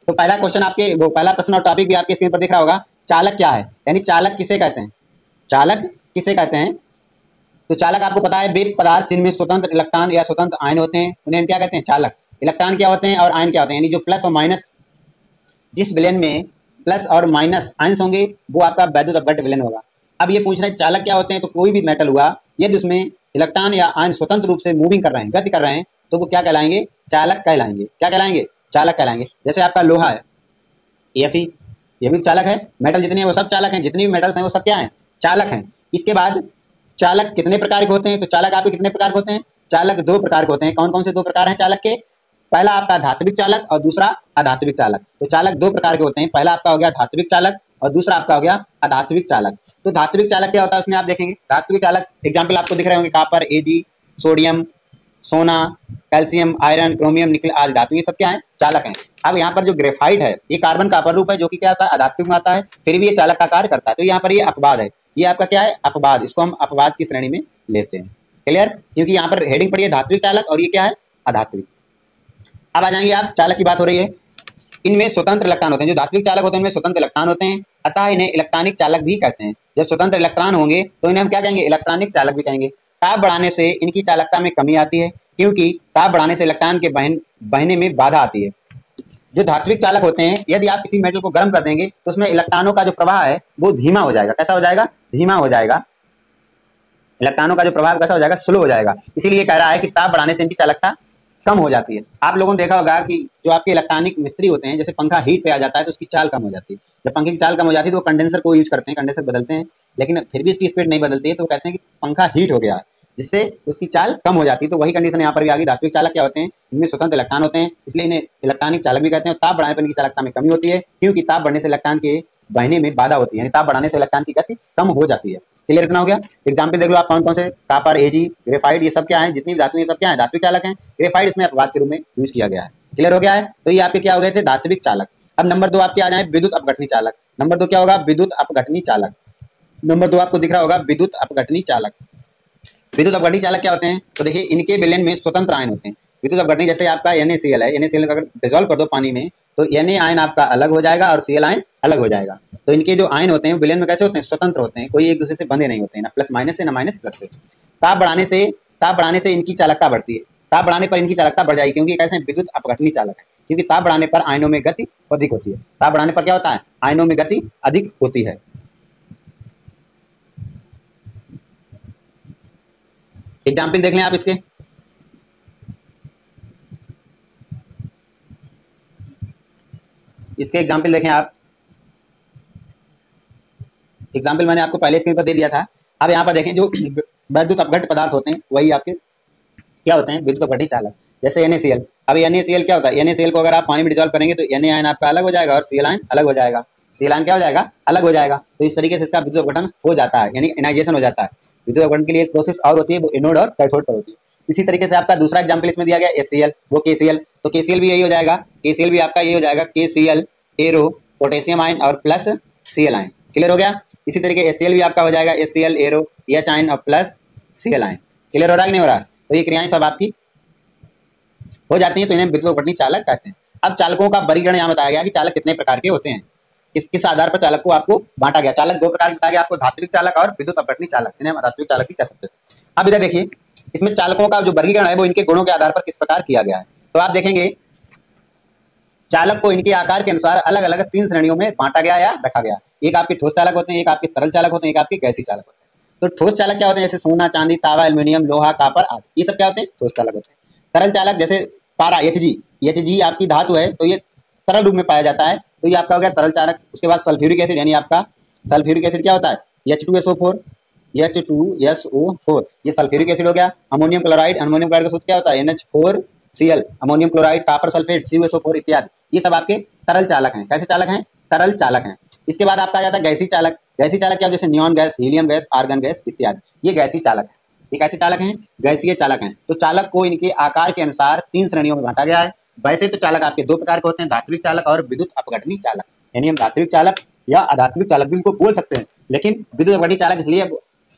तो पहला क्वेश्चन आपके वो पहला प्रश्न और टॉपिक भी आपके स्क्रीन पर दिख रहा होगा। चालक क्या है, यानी चालक किसे कहते हैं, चालक किसे कहते हैं। तो चालक आपको पता है वे पदार्थ जिनमें स्वतंत्र इलेक्ट्रॉन या स्वतंत्र आयन होते हैं उन्हें हम क्या कहते हैं, चालक। इलेक्ट्रॉन क्या होते हैं और आयन क्या होते हैं, यानी जो प्लस और माइनस, जिस विलयन में प्लस और माइनस आयंस होंगे वो आपका वैद्युत अपघट्य विलयन होगा। अब ये पूछ रहे हैं चालक क्या होते हैं, तो कोई भी मेटल हुआ यदि उसमें इलेक्ट्रॉन या आयन स्वतंत्र रूप से मूविंग कर रहे हैं, गति कर रहे हैं, तो वो क्या कहलाएंगे, चालक कहलाएंगे। क्या कहलाएंगे, चालक कहलाएंगे। जैसे आपका लोहा है Fe, ये भी चालक है। मेटल जितने हैं वो सब चालक हैं, जितनी भी मेटल्स हैं वो सब क्या हैं, चालक हैं। इसके बाद चालक कितने प्रकार के होते हैं, तो चालक आपके कितने प्रकार के होते हैं, चालक दो प्रकार के होते हैं। कौन कौन से दो प्रकार हैं चालक के, पहला आपका धात्विक चालक और दूसरा अधात्विक चालक। तो चालक दो प्रकार के होते हैं, पहला आपका हो गया धात्विक चालक और दूसरा आपका हो गया अधात्विक चालक। तो धात्विक चालक क्या होता है उसमें आप देखेंगे, धात्विक चालक एग्जाम्पल आपको दिख रहे होंगे, कॉपर, Ag, सोडियम, सोना, कैल्शियम, आयरन, क्रोमियम, निकल आदि धातु, ये सब क्या है, चालक हैं। अब यहाँ पर जो ग्रेफाइट है ये कार्बन का अपर रूप है जो कि क्या होता है, अधात्विक में आता है, फिर भी ये चालक का कार्य करता है। तो यहाँ पर ये अपवाद है, ये आपका क्या है, अपवाद, इसको हम अपवाद की श्रेणी में लेते हैं। क्लियर, क्योंकि यहाँ पर हेडिंग पड़ी है धात्विक चालक और ये क्या है, अधात्विक। अब आ जाएंगे आप, चालक की बात हो रही है, इनमें स्वतंत्र इलेक्ट्रॉन होते हैं, जो धात्विक चालक होते हैं इनमें स्वतंत्र इलेक्ट्रॉन होते हैं, अतः इन्हें इलेक्ट्रॉनिक चालक भी कहते हैं। जब स्वतंत्र इलेक्ट्रॉन होंगे तो इन्हें हम क्या कहेंगे, इलेक्ट्रॉनिक चालक भी कहेंगे। ताप बढ़ाने से इनकी चालकता में कमी आती है, क्योंकि ताप बढ़ाने से इलेक्ट्रॉन के बहने में बाधा आती है। जो धात्विक चालक होते हैं, यदि आप किसी मेटल को गर्म कर देंगे तो उसमें इलेक्ट्रॉनों का जो प्रवाह है वो धीमा हो जाएगा। कैसा हो जाएगा, धीमा हो जाएगा। इलेक्ट्रॉनों का जो प्रभाव कैसा हो जाएगा, स्लो हो जाएगा। इसीलिए कह रहा है कि ताप बढ़ाने से इनकी चालकता कम हो जाती है। आप लोगों ने देखा होगा कि जो आपके इलेक्ट्रॉनिक मिस्त्री होते हैं, जैसे पंखा हीट पे आ जाता है तो उसकी चाल कम हो जाती है। जब पंखे की चाल कम हो जाती है तो वो कंडेंसर को यूज करते हैं, कंडेंसर बदलते हैं, लेकिन फिर भी उसकी स्पीड नहीं बदलती है, तो वो कहते हैं कि पंखा हीट हो गया, जिससे उसकी चाल कम हो जाती है। तो वही कंडीशन यहाँ पर भी आ गई। धात्विक चालक क्या होते हैं, इनमें स्वतंत्र इलेक्ट्रॉन होते हैं, इसलिए इन्हें इलेक्ट्रॉनिक चालक भी कहते हैं। ताप बढ़ाने पर इनकी चालकता में कमी होती है, क्योंकि ताप बढ़ने से इलेक्ट्रॉन के बहने में बाधा होती है, यानी ताप बढ़ाने से इलेक्ट्रॉन की गति कम हो जाती है। क्लियर, इतना हो गया। एग्जाम्पल देख लो आप, कौन कौन से, कॉपर, Ag, ग्रेफाइट, ये सब क्या है, जितनी भी धातु ये सब क्या है, धात्विक चालक हैं। ग्रेफाइट इसमें अपवाद के रूप में यूज किया गया है। क्लियर हो गया है। तो ये आपके क्या हो गए थे, धात्विक चालक। अब नंबर 2 आपके आ जाए विद्युत अपघटनी चालक। नंबर 2 क्या होगा, विद्युत अपघटनी चालक। नंबर 2 आपको दिख रहा होगा विद्युत अपघटनी चालक। विद्युत अपघटनी चालक क्या होते हैं, तो देखिए इनके विलयन में स्वतंत्र आयन होते हैं। विद्युत अपघटनी जैसे आपका NaCl है, NaCl अगर डिजोल्व कर दो पानी में तो Na आयन आपका अलग हो जाएगा और Cl आयन अलग हो जाएगा। तो इनके जो आयन होते हैं विलयन में कैसे होते हैं, स्वतंत्र होते हैं, कोई एक दूसरे से बंधे नहीं होते हैं, ना प्लस माइनस से ना माइनस प्लस से। ताप बढ़ाने से इनकी चालकता बढ़ती है। ताप बढ़ाने पर इनकी चालकता बढ़ जाएगी, क्योंकि कैसे विद्युत अपघटनी चालक है, क्योंकि ताप बढ़ाने पर आयनों में गति अधिक होती है। ताप बढ़ाने पर क्या होता है, आयनों में गति अधिक होती है। एग्जाम्पल देख लें आप इसके, एग्जाम्पल देखें आप। एग्जाम्पल मैंने आपको पहले स्क्रीन पर दे दिया था। अब यहाँ पर देखें जो विद्युत अपघट्य पदार्थ होते हैं वही आपके क्या होते हैं, विद्युत अपघटनी चालक। जैसे NaCl, अब NaCl क्या होता है, NaCl को अगर आप पानी में डिजोल्व करेंगे तो Na आयन आपका अलग हो जाएगा और Cl आयन अलग हो जाएगा। Cl आयन क्या हो जाएगा, अलग हो जाएगा। तो इस तरीके से इसका विद्युत अपघटन हो जाता है, यानी एनाइजेशन हो जाता है। विद्युत अपघटन के लिए एक प्रोसेस और होती है, वो एनोड और कैथोड पर होती है। इसी तरीके से आपका दूसरा एग्जाम्पल इसमें दिया गया HCl, वो KCl, तो KCl भी यही हो जाएगा। KCl भी आपका यही हो जाएगा, KCl एरो पोटेशियम आयन और प्लस Cl आयन। क्लियर हो गया। इसी तरीके HCl भी आपका हो जाएगा, HCl एरो H आयन और प्लस Cl आयन। क्लियर हो रहा है कि नहीं हो रहा। तो ये क्रियाएं सब आपकी हो जाती हैं, तो इन्हें विद्युत अपघटनी चालक कहते हैं। अब चालकों का वर्गीकरण यहाँ बताया गया कि चालक कितने प्रकार के होते हैं, किस आधार पर चालक को आपको बांटा गया। चालक दो प्रकार के बताया गया आपको, धात्विक चालक और विद्युत अपघटनी चालक, इन्हें हम अधात्विक चालक भी कह सकते हैं। अब इधर देखिए, इसमें चालकों का जो वर्गीकरण है वो इनके गुणों के आधार पर किस प्रकार किया गया है। तो आप देखेंगे चालक को इनके आकार के अनुसार अलग अलग 3 श्रेणियों में बांटा गया या रखा गया। एक आपके ठोस चालक होते हैं, एक आपके तरल चालक होते हैं, एक आपके गैसीय चालक होते हैं। तो ठोस चालक क्या होते हैं, जैसे सोना, चांदी, तांबा, एल्यूमिनियम, लोहा, कॉपर आदि, ये सब क्या होते हैं, ठोस चालक होते हैं। तरल चालक जैसे पारा, Hg आपकी धातु है, तो ये तरल रूप में पाया जाता है, तो ये आपका हो गया तरल चालक। उसके बाद सल्फ्यूरिक एसिड, यानी आपका सल्फ्यूरिक एसिड क्या होता है, H2SO4, ये सल्फ्यूरिक एसिड हो गया। अमोनियम क्लोराइड का सूत्र क्या होता है, NH4Cl, ammonium chloride, copper sulphate, CuSO4 इत्यादि, ये सब आपके तरल चालक हैं। कैसे चालक हैं, तरल चालक हैं। इसके बाद आपका आ जाता है गैसीय चालक। गैसीय चालक क्या, जैसे neon gas, helium gas, argon gas इत्यादि, ये गैसीय चालक है। ये कैसे चालक हैं, गैसीय चालक हैं। तो चालक को इनके आकार के अनुसार 3 श्रेणियों में बांटा गया है। वैसे तो चालक आपके 2 प्रकार के होते हैं, धात्विक चालक और विद्युत अपघटनी चालक, यानी हम धात्विक चालक या अधात्विक चालक भी इनको बोल सकते हैं, लेकिन विद्युत अपघटनी चालक इसलिए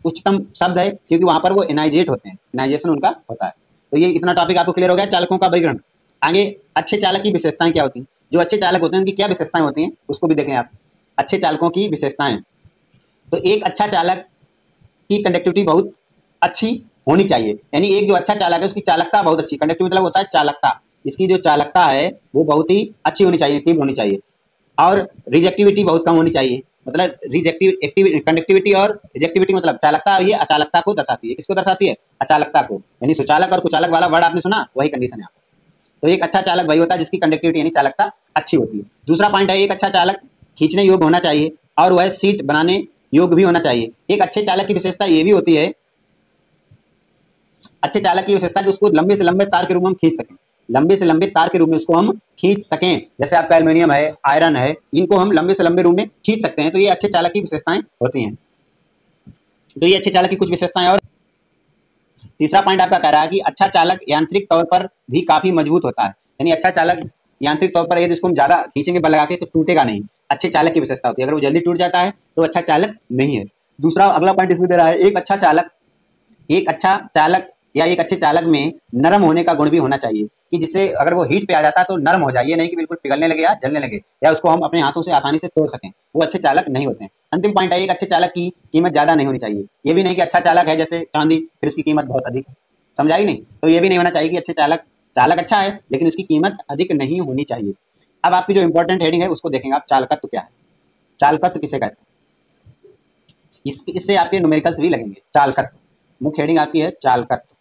उच्चतम शब्द है क्योंकि वहां पर वो एनाइजेट होते हैं, एनाइजेशन उनका होता है। तो ये इतना टॉपिक आपको क्लियर हो गया चालकों का वर्गीकरण। आगे अच्छे चालक की विशेषताएं क्या होती हैं। जो अच्छे चालक होते हैं उनकी क्या विशेषताएं होती हैं उसको भी देखें आप। अच्छे चालकों की विशेषताएं, तो एक अच्छा चालक की कंडक्टिविटी बहुत अच्छी होनी चाहिए, यानी एक जो अच्छा चालक है उसकी चालकता बहुत अच्छी, कंडक्टिविटी मतलब होता है चालकता, इसकी जो चालकता है वो बहुत ही अच्छी होनी चाहिए, तीव्र होनी चाहिए। और रिजेक्टिविटी बहुत कम होनी चाहिए, मतलब कंडक्टिविटी और रिजेक्टिविटी मतलब चालकता, ये अचालकता को दर्शाती है। किसको दर्शाती है? अचालकता को, यानी सुचालक और कुचालक वाला वर्ड आपने सुना, वही कंडीशन है। तो एक अच्छा चालक वही होता है जिसकी कंडक्टिविटी यानी चालकता अच्छी होती है। दूसरा पॉइंट है, एक अच्छा चालक खींचने योग्य होना चाहिए और वह सीट बनाने योग्य भी होना चाहिए। एक अच्छे चालक की विशेषता ये भी होती है, अच्छे चालक की विशेषता कि उसको लंबे से लंबे तार के रूप में हम खींच सकें, लंबे से लंबे तार के रूप में उसको हम खींच सकें। जैसे आपका एल्युमिनियम है, आयरन है, इनको हम लंबे से लंबे रूप में खींच सकते हैं। तो ये अच्छे चालक की विशेषताएं होती हैं। तो ये अच्छे चालक की कुछ विशेषताएं। और तीसरा पॉइंट आपका कह रहा है कि अच्छा चालक यांत्रिक तौर पर भी काफी मजबूत होता है, यानी अच्छा चालक यांत्रिक तौर पर यदि इसको हम ज्यादा खींचेंगे बल लगा के तो टूटेगा नहीं। अच्छे चालक की विशेषता होती है, अगर वो जल्दी टूट जाता है तो अच्छा चालक नहीं है। दूसरा अगला पॉइंट इसमें दे रहा है, एक अच्छा चालक या एक अच्छे चालक में नरम होने का गुण भी होना चाहिए, कि जिससे अगर वो हीट पे आ जाता है तो नरम हो जाए, ये नहीं कि बिल्कुल पिघलने लगे या जलने लगे, या उसको हम अपने हाथों से आसानी से तोड़ सकें, वो अच्छे चालक नहीं होते हैं। अंतिम पॉइंट है, एक अच्छे चालक की कीमत ज्यादा नहीं होनी चाहिए। ये भी नहीं कि अच्छा चालक है जैसे चांदी, फिर उसकी कीमत बहुत अधिक, समझाई नहीं? तो ये भी नहीं होना चाहिए कि अच्छे चालक अच्छा है लेकिन उसकी कीमत अधिक नहीं होनी चाहिए। अब आपकी जो इंपॉर्टेंट हेडिंग है उसको देखेंगे आप, चालकत्व क्या है, चालकत्व किसे कहते हैं, इससे आपके न्यूमेरिकल्स भी लगेंगे। चालकत्व, मुख्य हेडिंग आपकी है चालकत्व।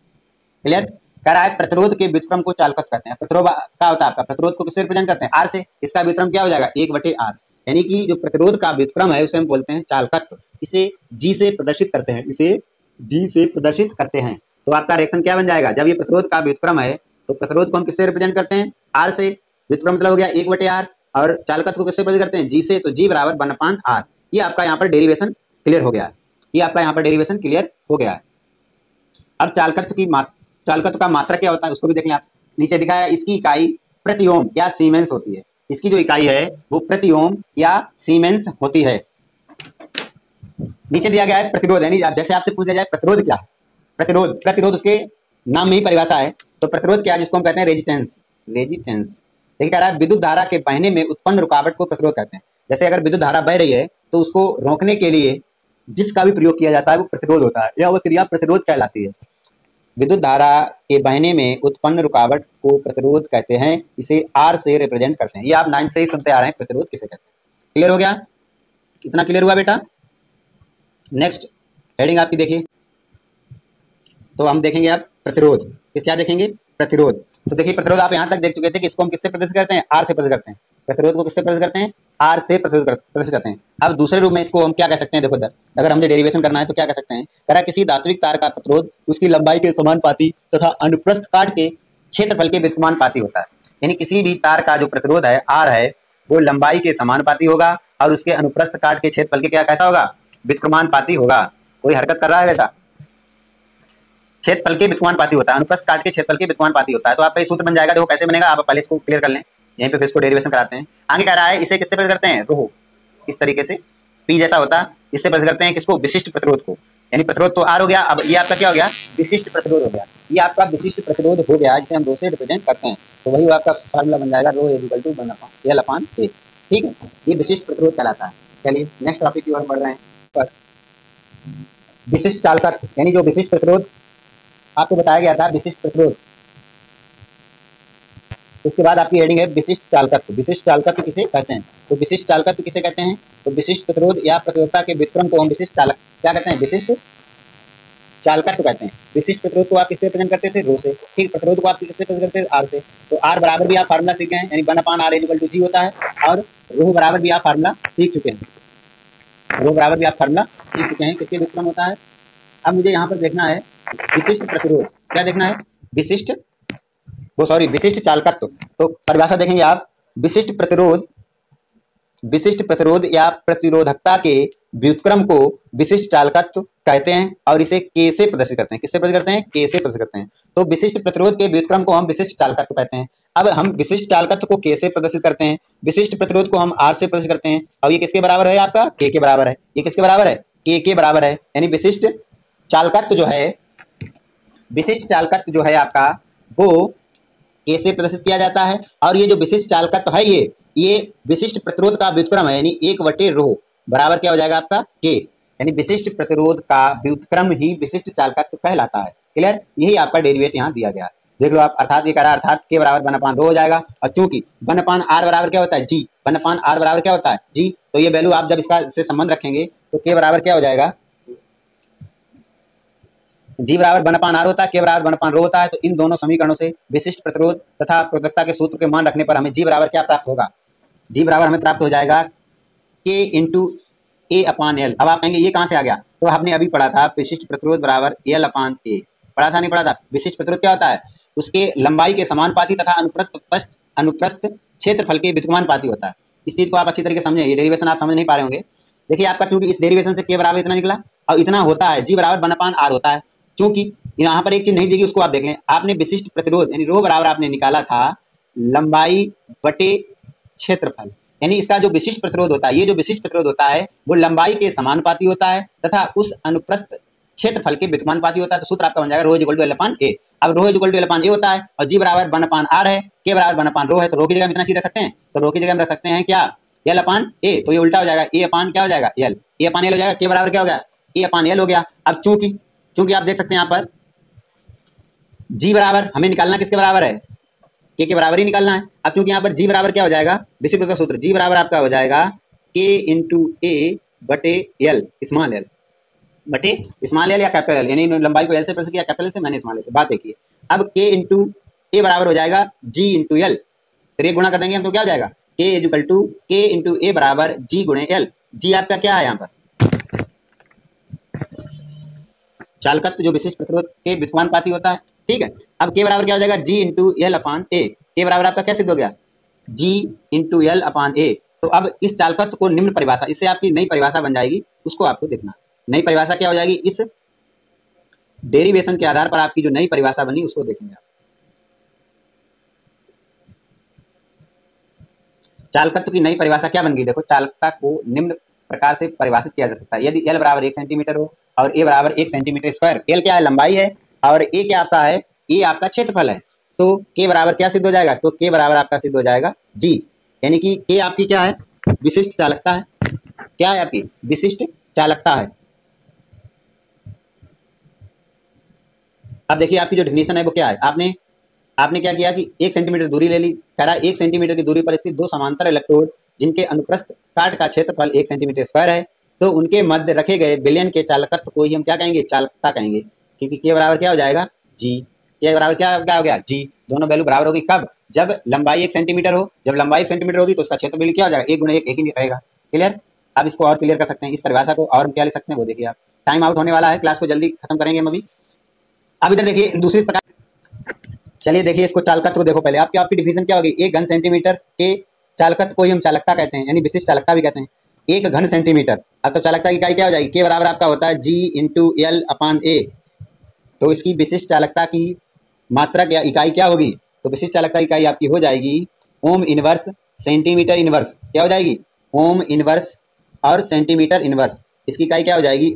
क्लियर? कह रहा है प्रतिरोध के व्युत्क्रम को चालकत्व कहते हैं। प्रतिरोध क्या होता है आपका, प्रतिरोध को किससे रिप्रेजेंट करते हैं? आर से। इसका व्युत्क्रम क्या हो जाएगा? 1/r, यानी कि जो प्रतिरोध का व्युत्क्रम है उसे हम बोलते हैं चालकत्व। इसे जी से प्रदर्शित करते हैं, इसे जी से प्रदर्शित करते हैं। तो आपका रिएक्शन क्या बन जाएगा? जब ये प्रतिरोध का व्युत्क्रम है तो प्रतिरोध को हम किससे रिप्रेजेंट करते हैं? आर से। व्युत्क्रम मतलब हो गया 1/r, और चालकत्व को किससे प्रदर्शित करते हैं? जी से। तो जी बराबर 1/r। ये आपका यहाँ पर डेरिवेशन क्लियर हो गया है, ये आपका यहाँ पर डेरिवेशन क्लियर हो गया है। अब चालकत्व का मात्रक क्या होता है उसको भी देख लें आप। नीचे दिखाया है, इसकी इकाई प्रति ओम या सीमेंस होती है। इसकी जो इकाई है वो प्रति ओम या सीमेंस होती है। नीचे दिया गया है प्रतिरोध, यानी जैसे आपसे पूछा जाए प्रतिरोध क्या है, प्रतिरोध उसके नाम में ही परिभाषा है। तो प्रतिरोध क्या है? जिसको हम कहते हैं रेजिस्टेंस। देखिए कह रहा है विद्युत धारा के बहने में उत्पन्न रुकावट को प्रतिरोध कहते हैं। जैसे अगर विद्युत धारा बह रही है तो उसको रोकने के लिए जिसका भी प्रयोग किया जाता है वो प्रतिरोध होता है, या वो क्रिया प्रतिरोध कहलाती है। विद्युत धारा के बहने में उत्पन्न रुकावट को प्रतिरोध कहते हैं, इसे आर से रिप्रेजेंट करते हैं। ये आप 9 से ही सुनते आ रहे हैं, प्रतिरोध किसे कहते हैं। क्लियर हो गया? कितना क्लियर हुआ बेटा? नेक्स्ट हेडिंग आपकी देखिए, तो हम देखेंगे अब प्रतिरोध। क्या देखेंगे? प्रतिरोध। तो देखिए प्रतिरोध आप यहाँ तक देख चुके थे कि इसको हम किससे प्रदर्शित करते हैं? आर से प्रदर्शित करते हैं। प्रतिरोध को किससे प्रदर्शित करते हैं? आर से प्रदर्शित करते हैं। अब दूसरे रूप में इसको हम क्या कह सकते हैं? देखो अगर हमें डेरिवेशन करना है तो क्या कह सकते हैं? कह रहा किसी धात्विक तार का प्रतिरोध उसकी लंबाई के समानुपाती तथा अनुप्रस्थ काट के क्षेत्रफल के व्युत्क्रमानुपाती होता है। यानी किसी भी तार का जो प्रतिरोध है आर है वो लंबाई के समानुपाती होगा और उसके अनुप्रस्थ काट के क्षेत्रफल के क्या कैसा होगा? व्युत्क्रमानुपाती होगा। कोई हरकत कर रहा है बेटा? क्षेत्रफल के व्युत्क्रमानुपाती होता है, अनुप्रस्थ काट के क्षेत्रफल के व्युत्क्रमानुपाती होता है। तो आपका ये सूत्र बन जाएगा, देखो कैसे बनेगा, आप पहले इसको क्लियर कर लें, यहीं पे फिर इसको डेरिवेशन कराते हैं। आगे कह रहा है इसे किससे प्रदर्शित करते हैं? रो, इस तरीके से पी जैसा होता है, इससे प्रदर्शित करते हैं किसको? विशिष्ट प्रतिरोध को। यानी प्रतिरोध तो आर हो गया, अब ये आपका क्या हो गया? विशिष्ट प्रतिरोध हो गया। ये आपका विशिष्ट प्रतिरोध हो गया जिसे हम रो से रिप्रेजेंट करते हैं। तो वही आपका फार्मूला बन जाएगा, रो इक्वल टू 1/L/A। ठीक है, ये विशिष्ट प्रतिरोध कहलाता है। चलिए नेक्स्ट टॉपिक की ओर बढ़ रहे हैं। पर विशिष्ट चालकत्व, यानी जो विशिष्ट प्रतिरोध आपको बताया गया था, विशिष्ट प्रतिरोध, उसके बाद आपकी हेडिंग है विशिष्ट चालकत्व। विशिष्ट चालकत्व किसे कहते हैं? तो विशिष्ट चालकत्व किसे कहते हैं? तो विशिष्ट प्रतिरोध या प्रतिरोधकता के व्युत्क्रम को हम विशिष्ट चालक क्या कहते हैं? विशिष्ट चालकत्व कहते हैं। विशिष्ट प्रतिरोध को आप किससे प्रेजेंट करते थे? रो से। ठीक, प्रतिरोध को आप किससे प्रेजेंट करते थे? आर से। तो आर बराबर भी आप फार्मूला सीखे हैं, यानी 1/R इक्वल टू जी होता है, और रो बराबर भी आप फार्मूला सीख चुके हैं। रो बराबर भी आप फार्मूला सीख चुके हैं किसके व्युत्क्रम होता है। अब मुझे यहाँ पर देखना है विशिष्ट प्रतिरोध, क्या देखना है? विशिष्ट चालकत्व। तो परिभाषा देखेंगे आप, विशिष्ट प्रतिरोध या प्रतिरोधकता के व्युत्क्रम को विशिष्ट चालकत्व कहते हैं और इसे के से प्रदर्शित करते हैं। किससे प्रदर्शित करते हैं? के से प्रदर्शित करते हैं। तो विशिष्ट प्रतिरोध के व्युत्क्रम को हम विशिष्ट चालकत्व कहते हैं। अब हम विशिष्ट चालकत्व को के से प्रदर्शित करते हैं, विशिष्ट प्रतिरोध को हम आर से प्रदर्शित करते हैं, और ये किसके बराबर है? आपका के के बराबर है। ये किसके बराबर है? के बराबर है। यानी विशिष्ट चालकत्व जो है आपका वो के से प्रदर्शित किया जाता है, और ये जो विशिष्ट चालकत्व है ये ये विशिष्ट प्रतिरोध का व्युत्क्रम है, यानी 1/ρ बराबर क्या हो जाएगा आपका K, यानी विशिष्ट प्रतिरोध का व्युत्क्रम ही विशिष्ट चालकत्व कहलाता है। क्लियर, यही आपका डेरिवेट यहाँ दिया गया है, देख लो आप। अर्थात ये कह रहा है अर्थात K बराबर 1/ρ हो जाएगा, और चूंकि 1/r बराबर क्या होता है G, 1/r बराबर क्या होता है G, तो ये वैल्यू आप जब इसका से संबंध रखेंगे तो K बराबर क्या हो जाएगा, G बराबर 1/r होता है, K बराबर 1/ρ होता है। तो इन दोनों समीकरणों से विशिष्ट प्रतिरोध तथा प्रोधकता के सूत्र के मान रखने पर हमें G बराबर क्या प्राप्त होगा, G बराबर हमें प्राप्त हो जाएगा K × A/L। अब आप कहेंगे ये कहाँ से आ गया, तो हमने अभी पढ़ा था विशिष्ट प्रतिरोध बराबर L/A, पढ़ा था नहीं पढ़ा था। विशिष्ट प्रतिरोध क्या होता है, उसके लंबाई के समानुपाती तथा अनुप्रस्थ क्षेत्रफल के व्युत्क्रमानुपाती होता है। इस चीज को आप अच्छी तरीके से समझें, ये डेरिवेशन आप समझ नहीं पा रहे होंगे। देखिए आपका चूंकि इस डेरिवेशन से K बराबर इतना निकला और इतना होता है, G बराबर 1/r होता है। चूंकि यहाँ पर एक चीज नहीं देगी, उसको आप देख लें। आपने विशिष्ट प्रतिरोध यानी ρ बराबर आपने निकाला था लंबाई बटे क्षेत्रफल, यानी इसका जो विशिष्ट प्रतिरोध होता है, ये जो विशिष्ट प्रतिरोध होता है वो लंबाई के समानुपाती होता है तथा उस अनुप्रस्थ क्षेत्रफल के व्युत्क्रमानुपाती होता है। तो सूत्र आपका बन जाएगा ρ = L/A। अब ρ = L/A होता है और G बराबर 1/r है, K बराबर 1/ρ है, तो ρ की जगह हम इतना सी रख सकते हैं, तो ρ की जगह हम रख सकते हैं क्या L/A। तो ये उल्टा हो जाएगा, A/ क्या हो जाएगा L, A/L हो जाएगा। K बराबर क्या हो गया A/L हो गया। अब चूंकि आप देख सकते हैं यहाँ पर G बराबर हमें निकालना किसके बराबर है, K के बराबर ही निकालना है। अब क्योंकि यहाँ पर G बराबर क्या हो जाएगा, विशिष्ट प्रतिरोध का सूत्र G बराबर आपका हो जाएगा K × A/L, स्मॉल l बटे स्मॉल l या कैपिटल L, यानी लंबाई को L से प्रेस किया, कैपिटल से मैंने स्मॉल l से। बात देखिए, अब K × A बराबर हो जाएगा G × L, फिर ये गुणा कर देंगे हम तो क्या हो जाएगा K × A बराबर G × L। G आपका क्या है यहाँ पर चालकत्व जो विशिष्ट प्रतिरोध के व्युत्क्रमानुपाती होता है, ठीक है। अब K बराबर क्या हो जाएगा G × L/A, K बराबर आपका क्या सिद्ध हो गया G × L/A। तो अब इस चालकत्व को निम्न परिभाषा, इससे आपकी नई परिभाषा बन जाएगी, उसको आपको देखना। नई परिभाषा क्या हो जाएगी, इस डेरिवेशन के आधार पर आपकी जो नई परिभाषा बनी उसको देखेंगे आप। चालकत्व की नई परिभाषा क्या बन गई, देखो चालकता को निम्न प्रकार से परिभाषित किया जा सकता है। यदि L बराबर 1 सेंटीमीटर हो और A बराबर 1 सेंटीमीटर स्क्वायर, L क्या है लंबाई है और A क्या आता है, A आपका क्षेत्रफल है, तो K बराबर क्या सिद्ध हो जाएगा, तो K बराबर आपका सिद्ध हो जाएगा G, यानी कि K आपकी क्या है विशिष्ट चालकता है, क्या है आपकी विशिष्ट चालकता है। अब देखिए आपकी जो डेफिनेशन है वो क्या है, आपने क्या किया कि 1 सेंटीमीटर दूरी ले ली, कह रहा है 1 सेंटीमीटर की दूरी पर स्थित दो समांतर इलेक्ट्रोड जिनके अनुप्रस्थ काट का क्षेत्रफल 1 सेंटीमीटर स्क्वायर है, तो उनके मध्य रखे गए विलयन के चालकत्व को ही हम क्या कहेंगे, चालकता कहेंगे। क्योंकि K बराबर क्या हो जाएगा G, K बराबर क्या हो गया G, दोनों वैल्यू बराबर होगी कब, जब लंबाई 1 सेंटीमीटर हो। जब लंबाई 1 सेंटीमीटर होगी तो उसका क्षेत्रफल क्या हो जाएगा 1 × 1, 1 ही रहेगा। क्लियर, अब इसको और क्लियर कर सकते हैं, इस परिभाषा को और क्या ले सकते हैं वो देखिए आप। टाइम आउट होने वाला है, क्लास को जल्दी खत्म करेंगे हम अभी। अब इधर देखिए दूसरी प्रकार, चलिए देखिए इसको चालकत्व को देखो पहले। आपकी डिफिनेशन क्या होगी, 1 घन सेंटीमीटर के चालकत्व को ही हम चालकता कहते हैं, यानी विशिष्ट चालकता भी कहते हैं। 1 घन सेंटीमीटर, अब तो चालकता की इकाई क्या हो जाएगी, K बराबर आपका होता है G × L/A। तो इसकी विशिष्ट चालकता की मात्रक या इकाई क्या होगी, तो विशिष्ट चालकता इकाई आपकी हो जाएगी ओम इनवर्स सेंटीमीटर इनवर्स, क्या हो जाएगी ओम इनवर्स और सेंटीमीटर इनवर्स। इसकी इकाई क्या हो जाएगी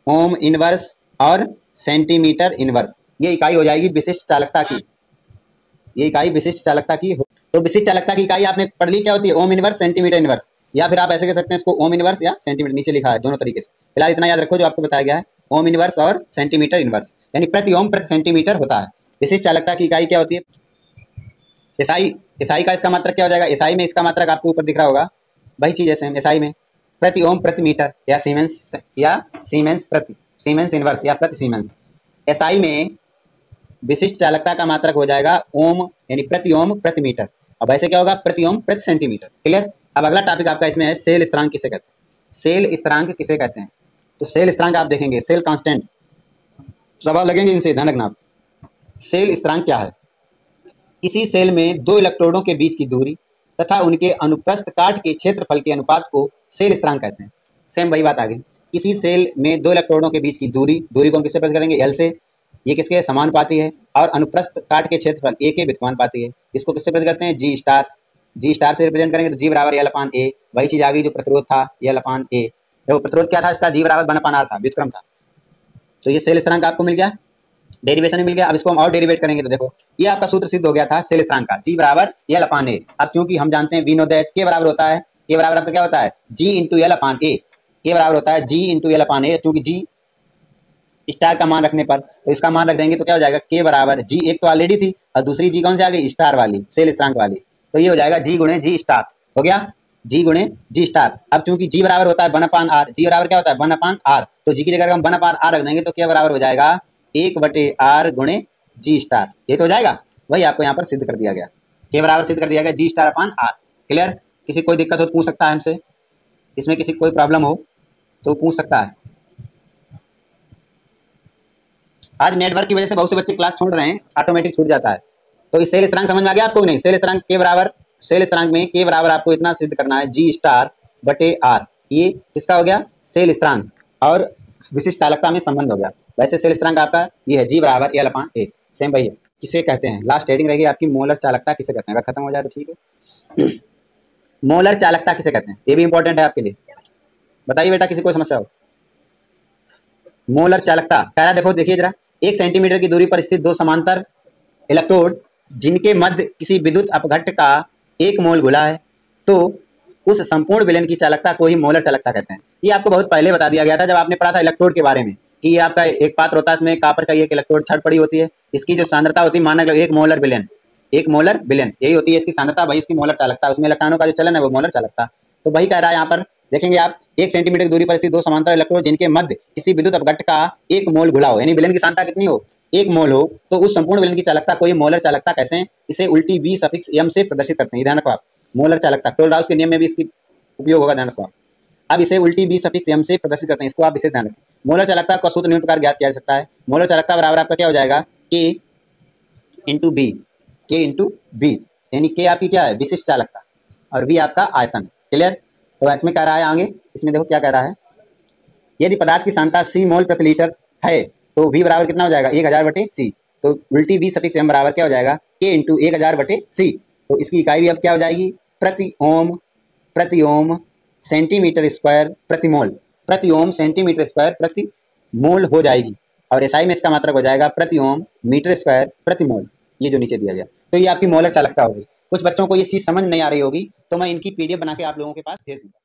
ओम इनवर्स और सेंटीमीटर इनवर्स, ये इकाई हो जाएगी विशिष्ट चालकता की, ये इकाई विशिष्ट चालकता की। तो विशिष्ट चालकता की इकाई आपने पढ़ ली क्या होती है, ओम इनवर्स सेंटीमीटर इनवर्स, या फिर आप ऐसे कह सकते हैं इसको ओम इनवर्स या सेंटीमीटर, नीचे लिखा है दोनों तरीके से। फिलहाल इतना याद रखो जो आपको बताया गया है, ओम इनवर्स और सेंटीमीटर इनवर्स, यानी प्रति ओम प्रति सेंटीमीटर होता है। विशिष्ट चालकता की इकाई क्या होती है एसआई का इसका मात्रक क्या हो जाएगा, एसआई में इसका मात्रक आपको ऊपर दिख रहा होगा, वही चीज़ है सेम। एसआई में प्रति ओम प्रति मीटर या सीमेंस प्रति सीमेंस इनवर्स या प्रति सीमेंस। एसआई में विशिष्ट चालकता का मात्रक हो जाएगा ओम, यानी प्रति ओम प्रति मीटर। अब ऐसे क्या होगा प्रति ओम प्रति सेंटीमीटर। क्लियर। अब अगला टॉपिक आपका इसमें है सेल स्थिरांक किसे कहते हैं, सेल स्थिरांक किसे कहते हैं। तो सेल स्थिरांक आप देखेंगे, सेल कांस्टेंट सवाल लगेंगे इनसे, ध्यान रखना। सेल स्थिरांक क्या है, किसी सेल में दो इलेक्ट्रोडों के बीच की दूरी तथा उनके अनुप्रस्थ काट के क्षेत्रफल के अनुपात को सेल स्थिरांक कहते हैं। सेम वही बात आ गई, किसी सेल में दो इलेक्ट्रोडों के बीच की दूरी को हम किससे प्रकट करेंगे, एल से, ये किसके समानुपाती है, और अनुप्रस्थ काट के क्षेत्रफल ए के व्युत्क्रमानुपाती है, इसको किससे प्रकट करते हैं, जी स्टार से रिप्रेजेंट करेंगे तो जी बराबर L/A। वही चीज आ गई जो प्रतिरोध था L/A, वो प्रतिरोध क्या था इसका, जी बराबर 1/r था, व्युत्क्रम था। तो ये सेल स्थिरांक आपको मिल गया। डेरिवेशन में मिल गया। अब इसको हम और डेरिवेट करेंगे तो देखो ये आपका सूत्र सिद्ध हो गया था सेल स्थिरांक का, G बराबर L अपान A। अब चूंकि हम जानते हैं वी नो दैट K बराबर होता है, K बराबर आपका क्या होता है G into L upon A, K बराबर होता है G into L upon A। चूंकि G स्टार का मान रखने पर तो इसका मान रख देंगे तो क्या हो जाएगा K बराबर G, एक तो ऑलरेडी थी और दूसरी G कौन सी आ गई स्टार वाली, सेल स्थिरांक वाली, तो ये हो जाएगा G गुणे G स्टार, हो गया G गुणे G स्टार। अब चूंकि G बराबर होता है 1 अपान R, G बराबर क्या होता है 1 अपान R, तो G की जगह हम 1 अपान R रख देंगे तो क्या बराबर हो जाएगा 1/R गुणे G स्टार। ये तो हो जाएगा, वही आपको यहाँ पर सिद्ध कर दिया गया, K बराबर सिद्ध कर दिया गया G स्टार अपान R। क्लियर? किसी कोई दिक्कत हो तो पूछ सकता है हमसे, इसमें किसी कोई प्रॉब्लम हो तो पूछ सकता है। आज नेटवर्क की वजह से बहुत से बच्चे क्लास छोड़ रहे हैं, ऑटोमेटिक छूट जाता है। तो इस सेल स्थिरांक समझ में आ गया आपको नहीं? सेल स्थिरांक K बराबर, सेल स्थिरांक में K बराबर आपको इतना सिद्ध करना है G स्टार बटे R, ये किसका हो गया सेल स्थिरांक और विशिष्ट चालकता में संबंध हो गया। वैसे सेल स्थिरांक आपका ये है G बराबर L अपान A, सेम वही है। किसे कहते हैं, लास्ट हेडिंग रहेगी आपकी मोलर चालकता किसे कहते हैं, अगर खत्म हो जाए तो ठीक है। मोलर चालकता किसे कहते हैं, ये भी इंपॉर्टेंट है आपके लिए, बताइए बेटा किसी कोई समस्या हो। मोलर चालकता कह रहा, देखो देखिए जरा, 1 सेंटीमीटर की दूरी पर स्थित दो समांतर इलेक्ट्रोड जिनके मध्य किसी विद्युत अपघट्ट का 1 मोल घुला है तो उस संपूर्ण विलयन की चालकता को ही मोलर चालकता कहते हैं। ये आपको बहुत पहले बता दिया गया था जब आपने पढ़ा था इलेक्ट्रोड के बारे में, कि ये आपका एक पात्र होता है, इसमें कापर का एक इलेक्ट्रोड छड़ पड़ी होती है, इसकी जो सांद्रता होती है माना 1 मोलर विलयन, 1 मोलर विलयन यही होती है इसकी सांद्रता, वही इसकी मोलर चालकता, उसमें इलेक्ट्रॉनों का जो चलन है वो मोलर चालकता। तो वही कह रहा है यहाँ पर, देखेंगे आप 1 सेंटीमीटर की दूरी पर स्थित दो समांतर इलेक्ट्रोड जिनके मध्य किसी विद्युत अपघट्ट का 1 मोल घुला हो, यानी विलयन की सांद्रता कितनी हो 1 मोल हो, तो उस संपूर्ण विलयन की चालकता को ये मोलर चालकता कैसे हैं, इसे उल्टी V सफिक्स m से प्रदर्शित करते हैं। ध्यान रखो आप, मोलर चालकता कोलराउस के नियम में भी इसकी उपयोग होगा, ध्यान रखो आप। अब इसे उल्टी V सफिक्स m से प्रदर्शित करते हैं, इसको आप इसे ध्यान रखें। मोलर चालकता का सूत्र निम्न प्रकार ज्ञात किया जा सकता है, मोलर चालकता बराबर आपका क्या हो जाएगा K into B, K into B, यानी K आपकी क्या है विशिष्ट चालकता और V आपका आयतन। क्लियर? तो इसमें कह रहा है आगे, इसमें देखो क्या कह रहा है, यदि पदार्थ की सांद्रता C मोल प्रति लीटर है तो V बराबर कितना हो जाएगा 1000 बटे C, तो उल्टी V सफिक्स m बराबर क्या हो जाएगा K इंटू 1000 बटे C। तो इसकी इकाई भी अब क्या हो जाएगी प्रति ओम सेंटीमीटर स्क्वायर प्रति मोल, प्रति ओम सेंटीमीटर स्क्वायर प्रति मोल हो जाएगी, और SI में इसका मात्रक हो जाएगा प्रति ओम मीटर स्क्वायर प्रति मोल, ये जो नीचे दिया गया। तो ये आपकी मोलर चालकता होगी। कुछ बच्चों को ये चीज़ समझ नहीं आ रही होगी तो मैं इनकी PDF बना के आप लोगों के पास भेज दूँगा।